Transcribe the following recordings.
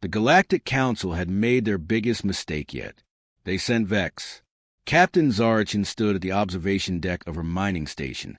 The Galactic Council had made their biggest mistake yet. They sent Vex. Captain Zara Chen stood at the observation deck of her mining station,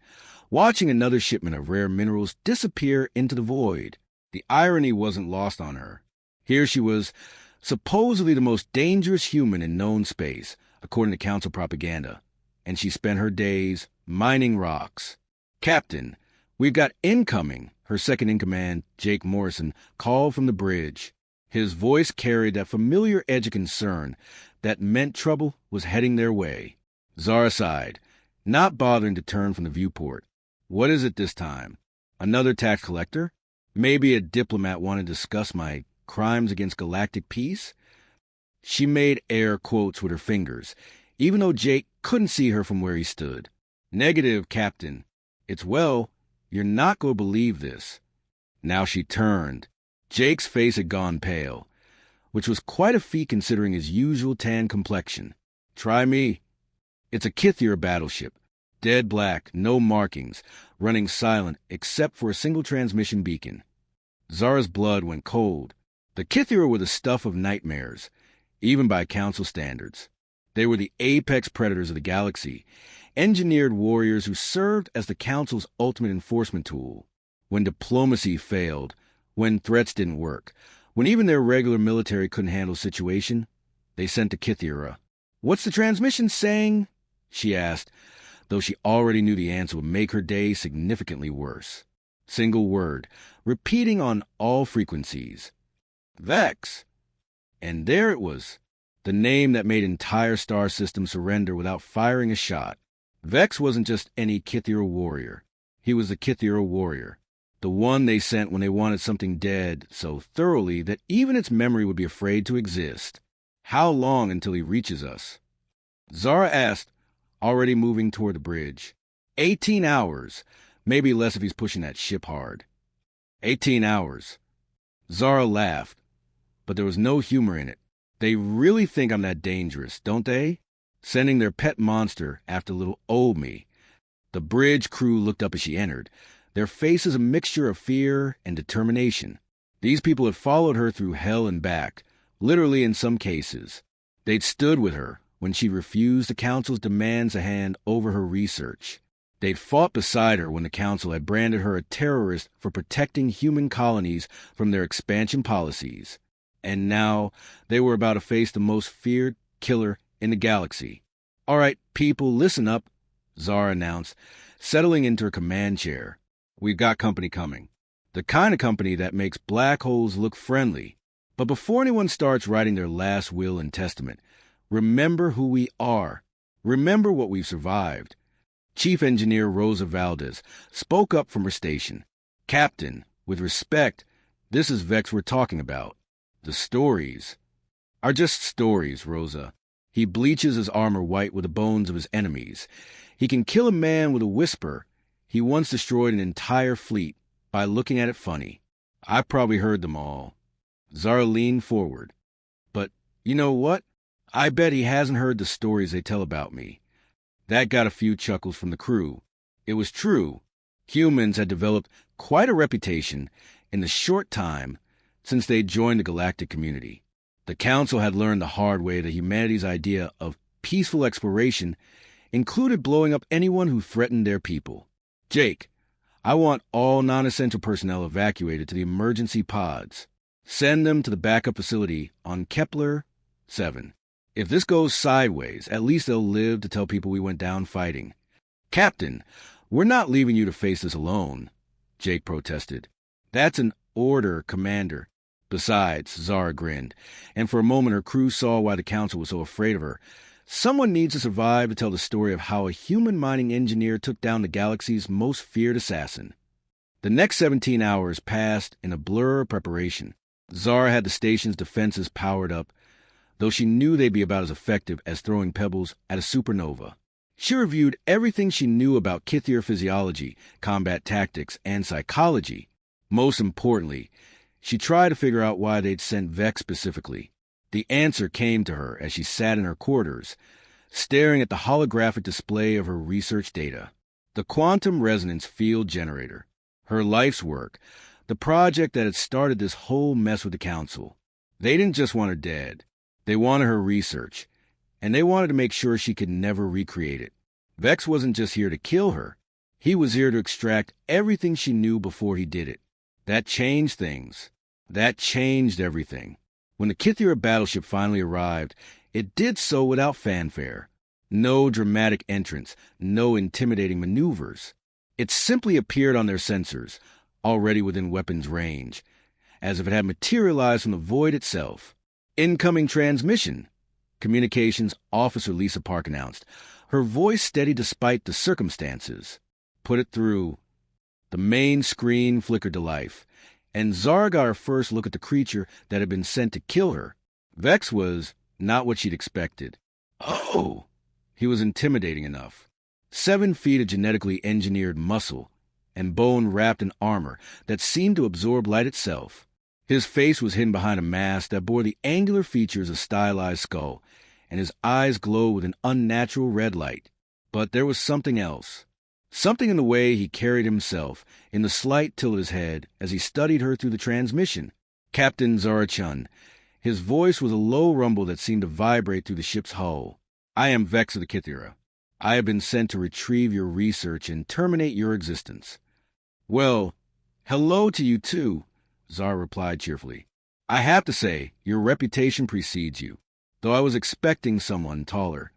watching another shipment of rare minerals disappear into the void. The irony wasn't lost on her. Here she was, supposedly the most dangerous human in known space, according to Council propaganda, and she spent her days mining rocks. "Captain, we've got incoming," her second-in-command, Jake Morrison, called from the bridge. His voice carried that familiar edge of concern that meant trouble was heading their way. Zara sighed, not bothering to turn from the viewport. What is it this time? Another tax collector? Maybe a diplomat wanting to discuss my crimes against galactic peace? She made air quotes with her fingers, even though Jake couldn't see her from where he stood. "Negative, Captain. You're not going to believe this." Now she turned. Jake's face had gone pale, which was quite a feat considering his usual tan complexion. "Try me." It's a Kythera battleship. Dead black, no markings, running silent except for a single transmission beacon. Zara's blood went cold. The Kythera were the stuff of nightmares, even by Council standards. They were the apex predators of the galaxy, engineered warriors who served as the Council's ultimate enforcement tool. When diplomacy failed, when threats didn't work, when even their regular military couldn't handle the situation, they sent the Kythera. "What's the transmission saying?" she asked, though she already knew the answer would make her day significantly worse. Single word, repeating on all frequencies. "Vex." And there it was, the name that made entire star systems surrender without firing a shot. Vex wasn't just any Kythera warrior. He was the Kythera warrior, the one they sent when they wanted something dead so thoroughly that even its memory would be afraid to exist. "How long until he reaches us?" Zara asked, already moving toward the bridge. 18 hours, maybe less if he's pushing that ship hard. 18 hours. Zara laughed, but there was no humor in it. They really think I'm that dangerous, don't they? Sending their pet monster after little old me. The bridge crew looked up as she entered, their faces a mixture of fear and determination. These people had followed her through hell and back, literally in some cases. They'd stood with her when she refused the Council's demands to hand over her research. They'd fought beside her when the Council had branded her a terrorist for protecting human colonies from their expansion policies. And now they were about to face the most feared killer in the galaxy. "All right, people, listen up," Zara announced, settling into her command chair. "We've got company coming. The kind of company that makes black holes look friendly. But before anyone starts writing their last will and testament, remember who we are. Remember what we've survived." Chief Engineer Rosa Valdez spoke up from her station. "Captain, with respect, this is Vex we're talking about. The stories are just stories, Rosa. He bleaches his armor white with the bones of his enemies. He can kill a man with a whisper. He once destroyed an entire fleet by looking at it funny. I've probably heard them all." Zara leaned forward. "But you know what? I bet he hasn't heard the stories they tell about me." That got a few chuckles from the crew. It was true. Humans had developed quite a reputation in the short time since they joined the galactic community. The Council had learned the hard way that humanity's idea of peaceful exploration included blowing up anyone who threatened their people. "Jake, I want all non-essential personnel evacuated to the emergency pods. Send them to the backup facility on Kepler 7. If this goes sideways, at least they'll live to tell people we went down fighting." "Captain, we're not leaving you to face this alone," Jake protested. "That's an order, Commander." "Besides," Zara grinned, and for a moment her crew saw why the Council was so afraid of her. "Someone needs to survive to tell the story of how a human mining engineer took down the galaxy's most feared assassin." The next 17 hours passed in a blur of preparation. Zara had the station's defenses powered up, though she knew they'd be about as effective as throwing pebbles at a supernova. She reviewed everything she knew about Kythera physiology, combat tactics, and psychology. Most importantly, she tried to figure out why they'd sent Vex specifically. The answer came to her as she sat in her quarters, staring at the holographic display of her research data. The quantum resonance field generator. Her life's work. The project that had started this whole mess with the Council. They didn't just want her dead. They wanted her research, and they wanted to make sure she could never recreate it. Vex wasn't just here to kill her. He was here to extract everything she knew before he did it. That changed things. That changed everything. When the Kythera battleship finally arrived, it did so without fanfare. No dramatic entrance, no intimidating maneuvers. It simply appeared on their sensors, already within weapons range, as if it had materialized from the void itself. Incoming transmission, Communications Officer Lisa Park announced, her voice steady despite the circumstances. Put it through. The main screen flickered to life, and Zara got her first look at the creature that had been sent to kill her. Vex was not what she'd expected. Oh! He was intimidating enough. 7 feet of genetically engineered muscle and bone wrapped in armor that seemed to absorb light itself. His face was hidden behind a mask that bore the angular features of a stylized skull, and his eyes glowed with an unnatural red light. But there was something else. Something in the way he carried himself, in the slight tilt of his head as he studied her through the transmission. Captain Zara Chen. His voice was a low rumble that seemed to vibrate through the ship's hull. I am Vex of the Kythera. I have been sent to retrieve your research and terminate your existence. Well, hello to you too, Zara replied cheerfully. I have to say, your reputation precedes you, though I was expecting someone taller.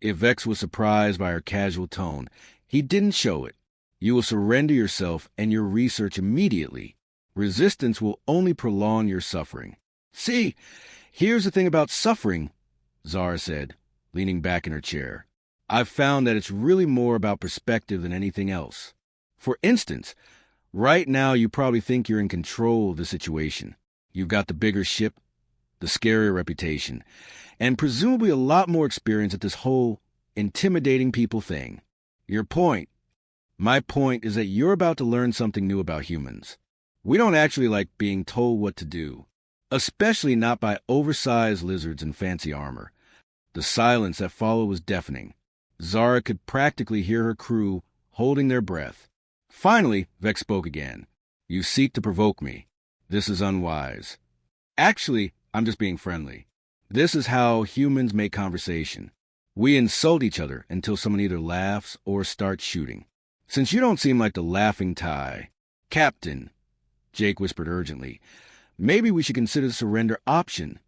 If Vex was surprised by her casual tone, he didn't show it. You will surrender yourself and your research immediately. Resistance will only prolong your suffering. See, here's the thing about suffering, Zara said, leaning back in her chair. I've found that it's really more about perspective than anything else. For instance, right now you probably think you're in control of the situation. You've got the bigger ship, the scarier reputation, and presumably a lot more experience at this whole intimidating people thing. Your point. My point is that you're about to learn something new about humans. We don't actually like being told what to do, especially not by oversized lizards in fancy armor. The silence that followed was deafening. Zara could practically hear her crew holding their breath. Finally, Vex spoke again. You seek to provoke me. This is unwise. Actually, I'm just being friendly. This is how humans make conversation. We insult each other until someone either laughs or starts shooting. Since you don't seem like the laughing tie, Captain, Jake whispered urgently, maybe we should consider the surrender option.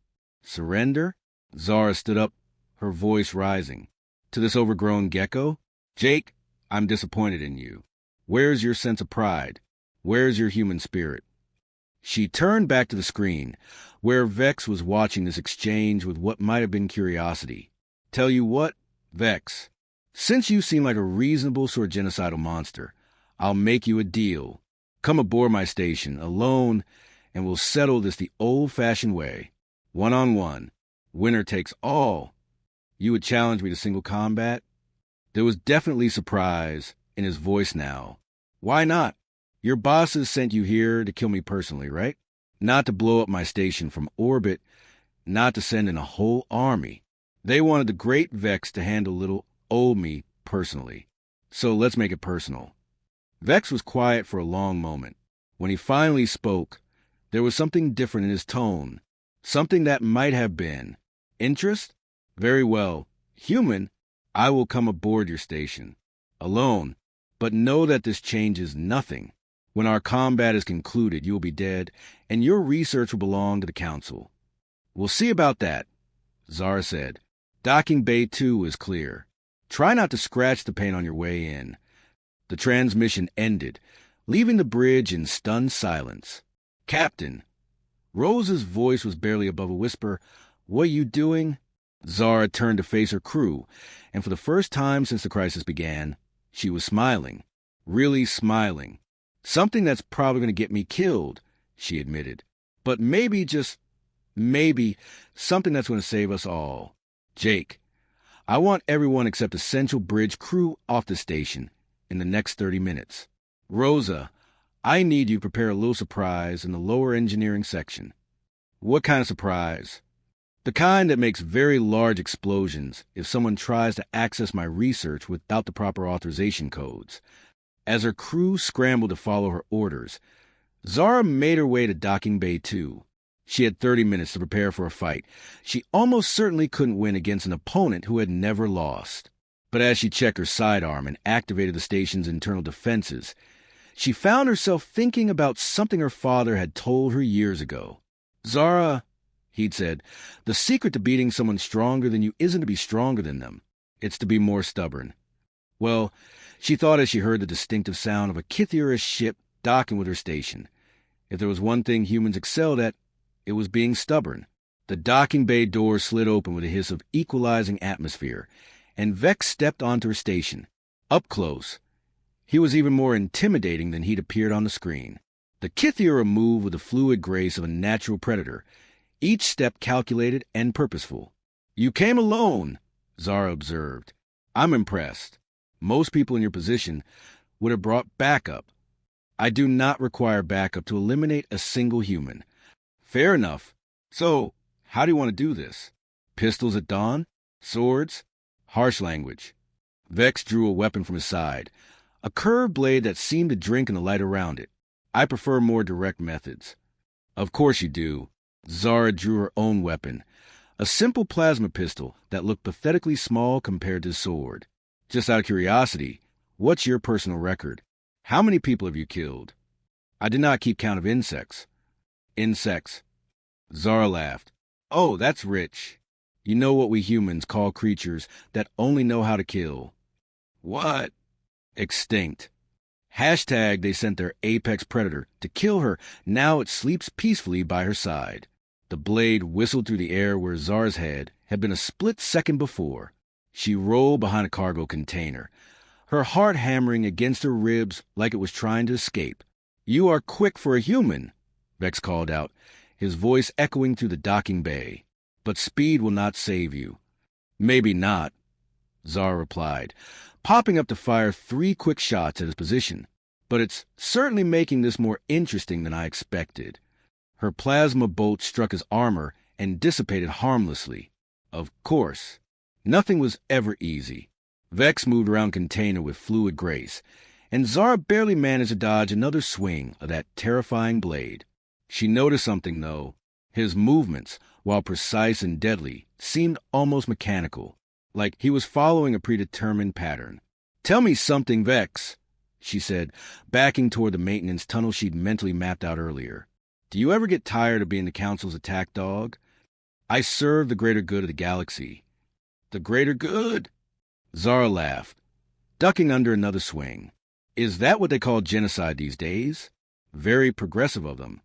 Surrender? Zara stood up, her voice rising. To this overgrown gecko? Jake, I'm disappointed in you. Where's your sense of pride? Where's your human spirit? She turned back to the screen, where Vex was watching this exchange with what might have been curiosity. Tell you what, Vex, since you seem like a reasonable sort of genocidal monster, I'll make you a deal. Come aboard my station, alone, and we'll settle this the old-fashioned way. One-on-one. Winner takes all. You would challenge me to single combat? There was definitely surprise in his voice now. Why not? Your bosses sent you here to kill me personally, right? Not to blow up my station from orbit, not to send in a whole army. They wanted the great Vex to handle little old me personally. So let's make it personal. Vex was quiet for a long moment. When he finally spoke, there was something different in his tone. Something that might have been interest? Very well. Human, I will come aboard your station. Alone. But know that this changes nothing. When our combat is concluded, you will be dead, and your research will belong to the Council. We'll see about that, Zara said. Docking Bay 2 is clear. Try not to scratch the paint on your way in. The transmission ended, leaving the bridge in stunned silence. Captain. Rose's voice was barely above a whisper. What are you doing? Zara turned to face her crew, and for the first time since the crisis began, she was smiling. Really smiling. Something that's probably going to get me killed, she admitted. But maybe, just maybe, something that's going to save us all. Jake, I want everyone except essential bridge crew off the station in the next 30 minutes. Rosa, I need you to prepare a little surprise in the lower engineering section. What kind of surprise? The kind that makes very large explosions if someone tries to access my research without the proper authorization codes. As her crew scrambled to follow her orders, Zara made her way to Docking Bay 2. She had 30 minutes to prepare for a fight. She almost certainly couldn't win against an opponent who had never lost. But as she checked her sidearm and activated the station's internal defenses, she found herself thinking about something her father had told her years ago. "Zara," he'd said, "the secret to beating someone stronger than you isn't to be stronger than them. It's to be more stubborn." Well, she thought as she heard the distinctive sound of a Kithierish ship docking with her station. If there was one thing humans excelled at, it was being stubborn. The docking bay door slid open with a hiss of equalizing atmosphere, and Vex stepped onto her station. Up close, he was even more intimidating than he'd appeared on the screen. The Kithiera moved with the fluid grace of a natural predator, each step calculated and purposeful. "You came alone," Zara observed. "I'm impressed. Most people in your position would have brought backup. I do not require backup to eliminate a single human." "Fair enough. So, how do you want to do this? Pistols at dawn? Swords?" Harsh language. Vex drew a weapon from his side, a curved blade that seemed to drink in the light around it. "I prefer more direct methods." "Of course you do." Zara drew her own weapon, a simple plasma pistol that looked pathetically small compared to the sword. "Just out of curiosity, what's your personal record? How many people have you killed?" "I did not keep count of insects." "Insects?" Zara laughed. "Oh, that's rich. You know what we humans call creatures that only know how to kill." "What?" "Extinct. Hashtag they sent their apex predator to kill her. Now it sleeps peacefully by her side." The blade whistled through the air where Zara's head had been a split second before. She rolled behind a cargo container, her heart hammering against her ribs like it was trying to escape. "You are quick for a human," Vex called out, his voice echoing through the docking bay. "But speed will not save you." "Maybe not," Zara replied, popping up to fire 3 quick shots at his position. "But it's certainly making this more interesting than I expected." Her plasma bolt struck his armor and dissipated harmlessly. Of course, nothing was ever easy. Vex moved around container with fluid grace, and Zara barely managed to dodge another swing of that terrifying blade. She noticed something, though. His movements, while precise and deadly, seemed almost mechanical, like he was following a predetermined pattern. "Tell me something, Vex," she said, backing toward the maintenance tunnel she'd mentally mapped out earlier. "Do you ever get tired of being the Council's attack dog?" "I serve the greater good of the galaxy." "The greater good?" Zara laughed, ducking under another swing. "Is that what they call genocide these days? Very progressive of them."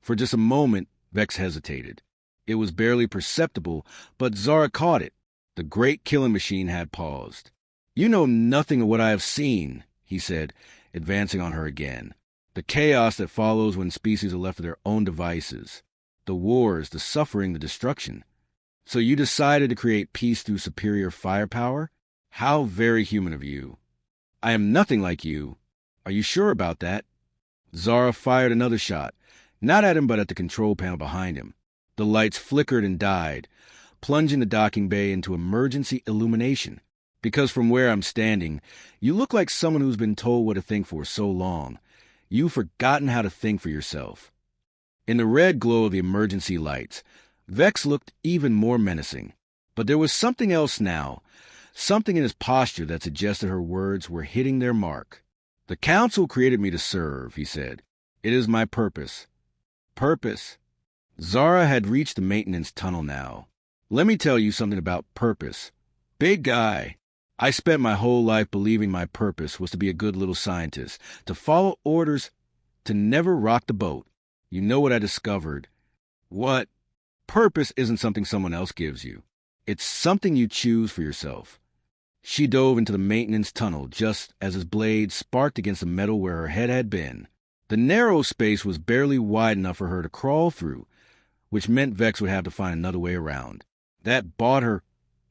For just a moment, Vex hesitated. It was barely perceptible, but Zara caught it. The great killing machine had paused. "You know nothing of what I have seen," he said, advancing on her again. "The chaos that follows when species are left to their own devices. The wars, the suffering, the destruction. So you decided to create peace through superior firepower? How very human of you." "I am nothing like you." "Are you sure about that?" Zara fired another shot, not at him but at the control panel behind him. The lights flickered and died, plunging the docking bay into emergency illumination. "Because from where I'm standing, you look like someone who's been told what to think for so long. You've forgotten how to think for yourself." In the red glow of the emergency lights, Vex looked even more menacing. But there was something else now, something in his posture that suggested her words were hitting their mark. "The Council created me to serve," he said. "It is my purpose." "Purpose?" Zara had reached the maintenance tunnel now. "Let me tell you something about purpose. Big guy. I spent my whole life believing my purpose was to be a good little scientist, to follow orders, to never rock the boat. You know what I discovered?" "What?" "Purpose isn't something someone else gives you. It's something you choose for yourself." She dove into the maintenance tunnel just as his blade sparked against the metal where her head had been. The narrow space was barely wide enough for her to crawl through, which meant Vex would have to find another way around. That bought her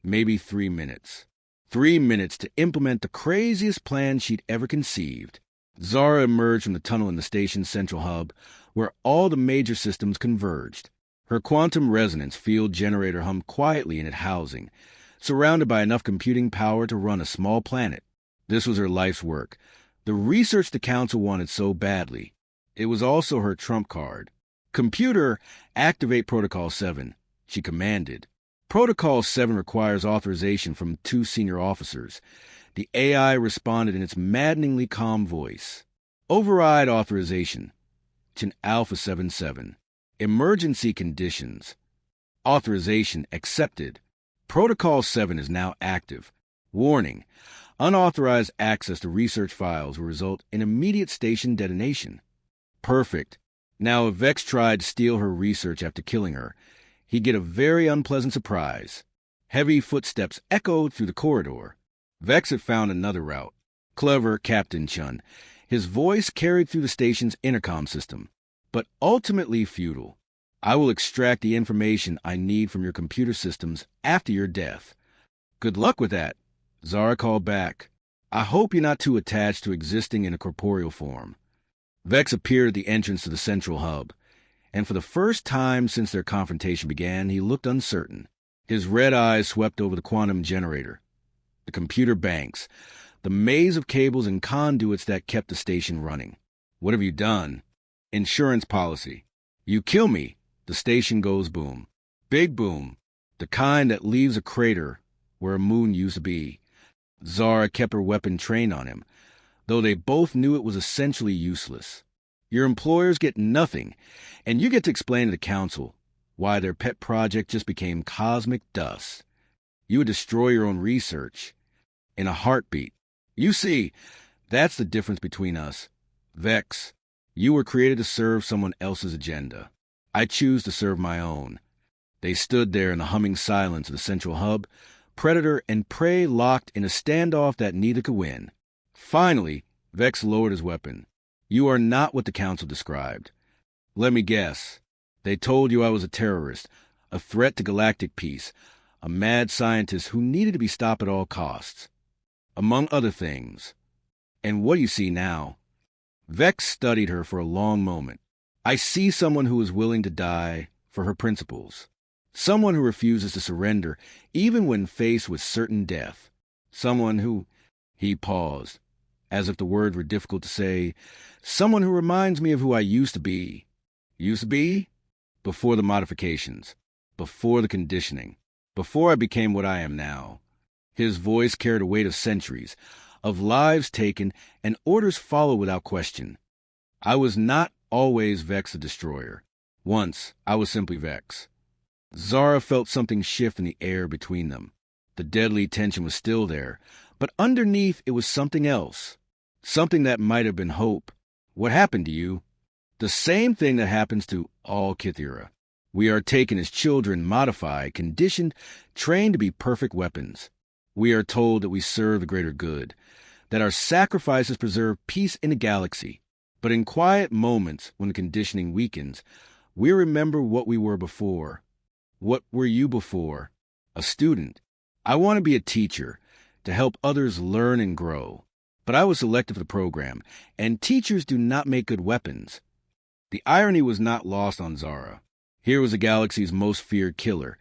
maybe 3 minutes. 3 minutes to implement the craziest plan she'd ever conceived. Zara emerged from the tunnel in the station's central hub, where all the major systems converged. Her quantum resonance field generator hummed quietly in its housing, surrounded by enough computing power to run a small planet. This was her life's work, the research the Council wanted so badly. It was also her trump card. Computer, activate Protocol 7, she commanded. Protocol 7 requires authorization from 2 senior officers. The AI responded in its maddeningly calm voice. Override authorization. Chin Alpha 77. Emergency conditions. Authorization accepted. Protocol 7 is now active. Warning. Unauthorized access to research files will result in immediate station detonation. Perfect. Now, if Vex tried to steal her research after killing her, he'd get a very unpleasant surprise. Heavy footsteps echoed through the corridor. Vex had found another route. Clever Captain Chen. His voice carried through the station's intercom system, but ultimately futile. I will extract the information I need from your computer systems after your death. Good luck with that, Zara called back. I hope you're not too attached to existing in a corporeal form. Vex appeared at the entrance to the central hub, and for the first time since their confrontation began, he looked uncertain. His red eyes swept over the quantum generator, the computer banks, the maze of cables and conduits that kept the station running. What have you done? Insurance policy. You kill me, the station goes boom. Big boom. The kind that leaves a crater where a moon used to be. Zara kept her weapon trained on him, though they both knew it was essentially useless. Your employers get nothing, and you get to explain to the council why their pet project just became cosmic dust. You would destroy your own research in a heartbeat. You see, that's the difference between us. Vex, you were created to serve someone else's agenda. I choose to serve my own. They stood there in the humming silence of the central hub, predator and prey locked in a standoff that neither could win. Finally, Vex lowered his weapon. You are not what the council described. Let me guess. They told you I was a terrorist, a threat to galactic peace, a mad scientist who needed to be stopped at all costs. Among other things. And what do you see now? Vex studied her for a long moment. I see someone who is willing to die for her principles. Someone who refuses to surrender even when faced with certain death. Someone who... He paused, as if the word were difficult to say. Someone who reminds me of who I used to be. Used to be? Before the modifications. Before the conditioning. Before I became what I am now. His voice carried a weight of centuries, of lives taken, and orders followed without question. I was not always Vex the Destroyer. Once, I was simply Vex. Zara felt something shift in the air between them. The deadly tension was still there, but underneath it was something else. Something that might have been hope. What happened to you? The same thing that happens to all Kithira. We are taken as children, modified, conditioned, trained to be perfect weapons. We are told that we serve the greater good, that our sacrifices preserve peace in the galaxy. But in quiet moments, when the conditioning weakens, we remember what we were before. What were you before? A student. I want to be a teacher, to help others learn and grow. But I was selected for the program, and teachers do not make good weapons. The irony was not lost on Zara. Here was the galaxy's most feared killer,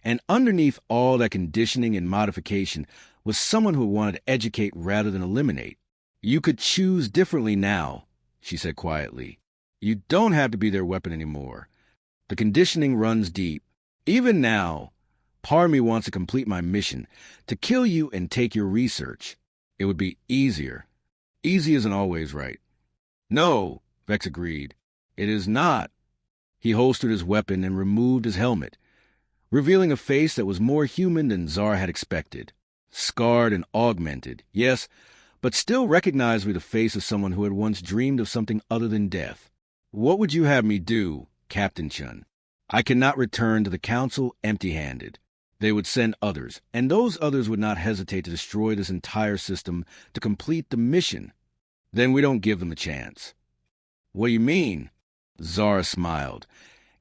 and underneath all that conditioning and modification was someone who wanted to educate rather than eliminate. You could choose differently now, she said quietly. You don't have to be their weapon anymore. The conditioning runs deep. Even now, part of me wants to complete my mission, to kill you and take your research. It would be easier. Easy isn't always right. No, Vex agreed. It is not. He holstered his weapon and removed his helmet, revealing a face that was more human than Zara had expected. Scarred and augmented, yes, but still recognizably the face of someone who had once dreamed of something other than death. What would you have me do, Captain Chen? I cannot return to the council empty-handed. They would send others, and those others would not hesitate to destroy this entire system to complete the mission. Then we don't give them a chance. What do you mean? Zara smiled,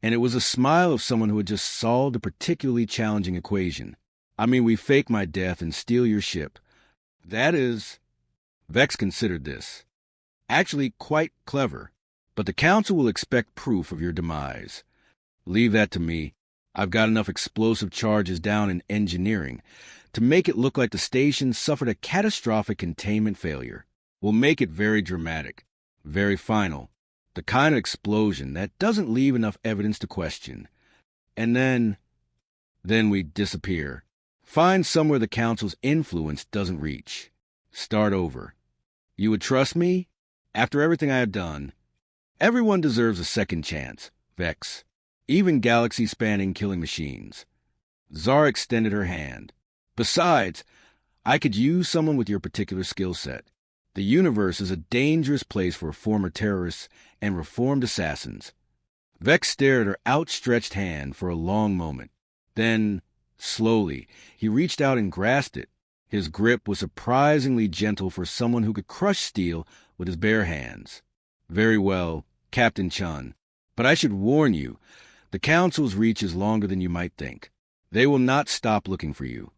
and it was a smile of someone who had just solved a particularly challenging equation. I mean, we fake my death and steal your ship. That is... Vex considered this. Actually quite clever, but the council will expect proof of your demise. Leave that to me. I've got enough explosive charges down in engineering to make it look like the station suffered a catastrophic containment failure. We'll make it very dramatic, very final. The kind of explosion that doesn't leave enough evidence to question. And then we disappear. Find somewhere the Council's influence doesn't reach. Start over. You would trust me? After everything I have done? Everyone deserves a second chance, Vex. Even galaxy-spanning killing machines. Zara extended her hand. Besides, I could use someone with your particular skill set. The universe is a dangerous place for former terrorists and reformed assassins. Vex stared at her outstretched hand for a long moment. Then, slowly, he reached out and grasped it. His grip was surprisingly gentle for someone who could crush steel with his bare hands. Very well, Captain Chen. But I should warn you, the Council's reach is longer than you might think. They will not stop looking for you.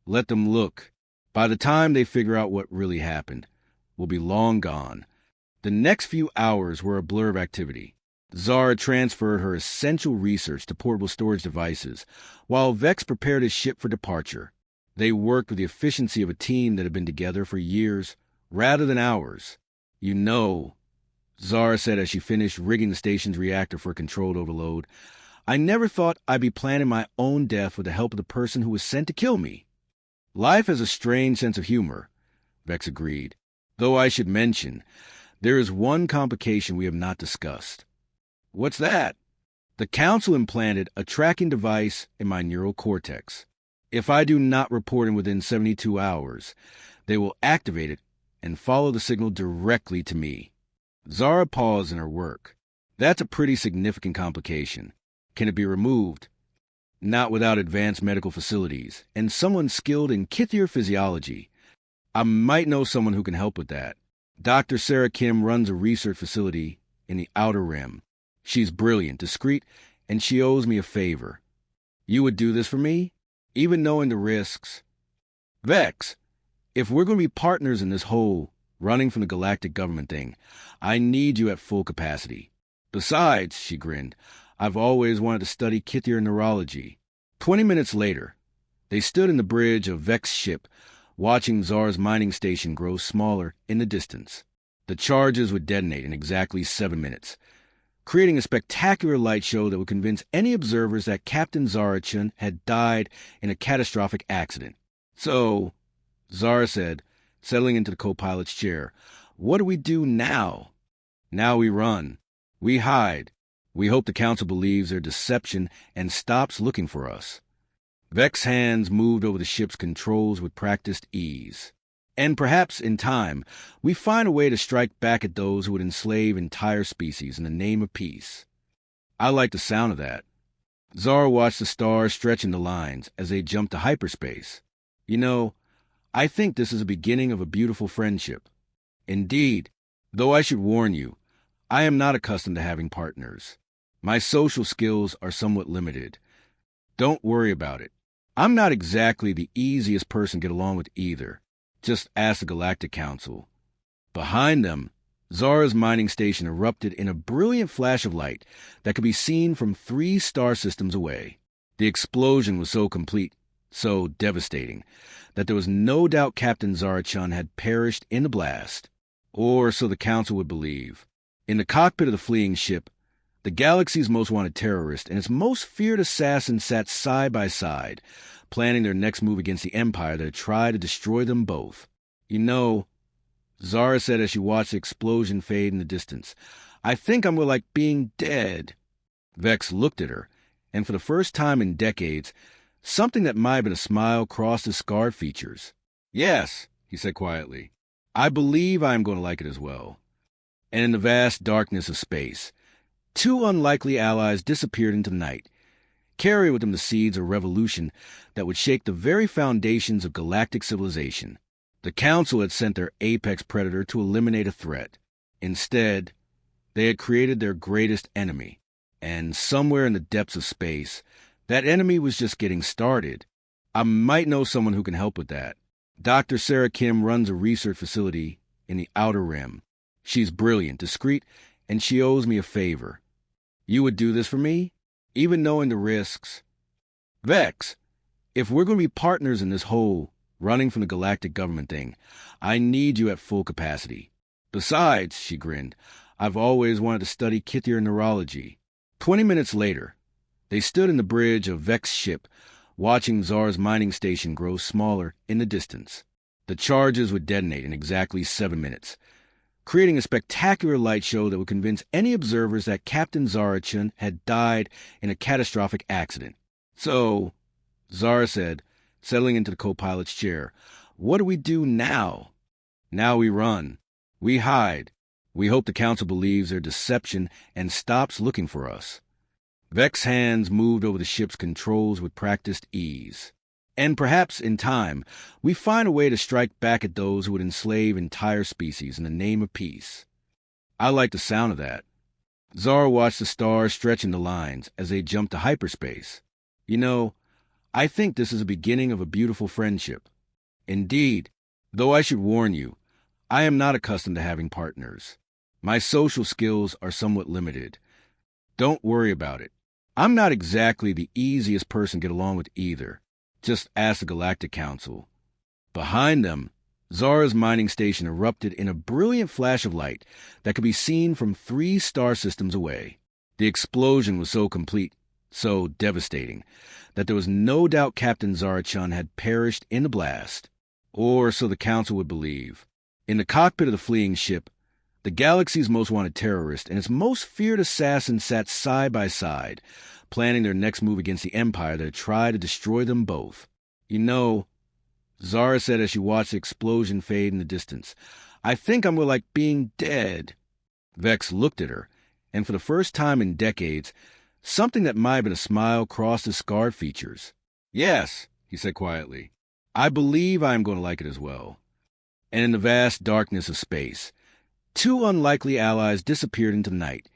Let them look. By the time they figure out what really happened, we'll be long gone. The next few hours were a blur of activity. Zara transferred her essential research to portable storage devices, while Vex prepared his ship for departure. They worked with the efficiency of a team that had been together for years, rather than hours. You know, Zara said as she finished rigging the station's reactor for controlled overload, I never thought I'd be planning my own death with the help of the person who was sent to kill me. Life has a strange sense of humor, Vex agreed. Though I should mention, there is one complication we have not discussed. What's that? The Council implanted a tracking device in my neural cortex. If I do not report in within 72 hours, they will activate it and follow the signal directly to me. Zara paused in her work. That's a pretty significant complication. Can it be removed? Not without advanced medical facilities and someone skilled in Kithier physiology. I might know someone who can help with that. Dr. Zara Chen runs a research facility in the Outer Rim. She's brilliant, discreet, and she owes me a favor. You would do this for me? Even knowing the risks? Vex, if we're going to be partners in this whole running from the galactic government thing, I need you at full capacity. Besides, she grinned, I've always wanted to study Kithier neurology. 20 minutes later, they stood in the bridge of Vex's ship, watching Zara's mining station grow smaller in the distance. The charges would detonate in exactly 7 minutes, creating a spectacular light show that would convince any observers that Captain Zara Chen had died in a catastrophic accident. So, Zara said, settling into the co-pilot's chair, what do we do now? Now we run. We hide. We hope the Council believes their deception and stops looking for us. Vex's hands moved over the ship's controls with practiced ease. And perhaps, in time, we find a way to strike back at those who would enslave entire species in the name of peace. I like the sound of that. Zara watched the stars stretching the lines as they jumped to hyperspace. You know, I think this is the beginning of a beautiful friendship. Indeed, though I should warn you, I am not accustomed to having partners. My social skills are somewhat limited. Don't worry about it. I'm not exactly the easiest person to get along with either. Just ask the Galactic Council. Behind them, Zara's mining station erupted in a brilliant flash of light that could be seen from 3 star systems away. The explosion was so complete, so devastating, that there was no doubt Captain Zara Chen had perished in the blast. Or so the Council would believe. In the cockpit of the fleeing ship, the galaxy's most wanted terrorist and its most feared assassin sat side by side, planning their next move against the Empire that had tried to destroy them both. You know, Zara said as she watched the explosion fade in the distance, I think I'm more like being dead. Vex looked at her, and for the first time in decades, something that might have been a smile crossed his scarred features. Yes, he said quietly, I believe I am going to like it as well. And in the vast darkness of space, 2 unlikely allies disappeared into the night, carrying with them the seeds of revolution that would shake the very foundations of galactic civilization. The Council had sent their apex predator to eliminate a threat. Instead, they had created their greatest enemy. And somewhere in the depths of space, that enemy was just getting started. I might know someone who can help with that. Dr. Zara Chen runs a research facility in the Outer Rim. She's brilliant, discreet, and she owes me a favor. You would do this for me? Even knowing the risks? Vex, if we're going to be partners in this whole running from the galactic government thing, I need you at full capacity. Besides, she grinned, I've always wanted to study Kithier neurology. 20 minutes later, they stood in the bridge of Vex's ship, watching Zara's mining station grow smaller in the distance. The charges would detonate in exactly 7 minutes, creating a spectacular light show that would convince any observers that Captain Zara Chen had died in a catastrophic accident. "So," Zara said, settling into the co-pilot's chair, "what do we do now?" "Now we run. We hide. We hope the Council believes their deception and stops looking for us." Vex's hands moved over the ship's controls with practiced ease. "And perhaps, in time, we find a way to strike back at those who would enslave entire species in the name of peace." "I like the sound of that." Zara watched the stars stretching the lines as they jumped to hyperspace. "You know, I think this is the beginning of a beautiful friendship." "Indeed, though I should warn you, I am not accustomed to having partners. My social skills are somewhat limited. Don't worry about it. I'm not exactly the easiest person to get along with either. Just ask the Galactic Council." Behind them, Zara's mining station erupted in a brilliant flash of light that could be seen from 3 star systems away. The explosion was so complete, so devastating, that there was no doubt Captain Zara Chen had perished in the blast. Or so the Council would believe. In the cockpit of the fleeing ship, the galaxy's most wanted terrorist and its most feared assassin sat side by side, planning their next move against the Empire that had tried to destroy them both. "You know," Zara said as she watched the explosion fade in the distance, "I think I'm more like being dead." Vex looked at her, and for the first time in decades, something that might have been a smile crossed his scarred features. "Yes," he said quietly, "I believe I am going to like it as well." And in the vast darkness of space, 2 unlikely allies disappeared into the night,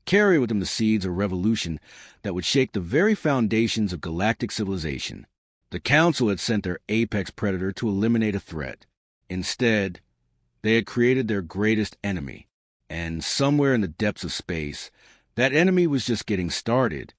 carrying with them the seeds of revolution that would shake the very foundations of galactic civilization. The Council had sent their apex predator to eliminate a threat. Instead, they had created their greatest enemy. And somewhere in the depths of space, that enemy was just getting started.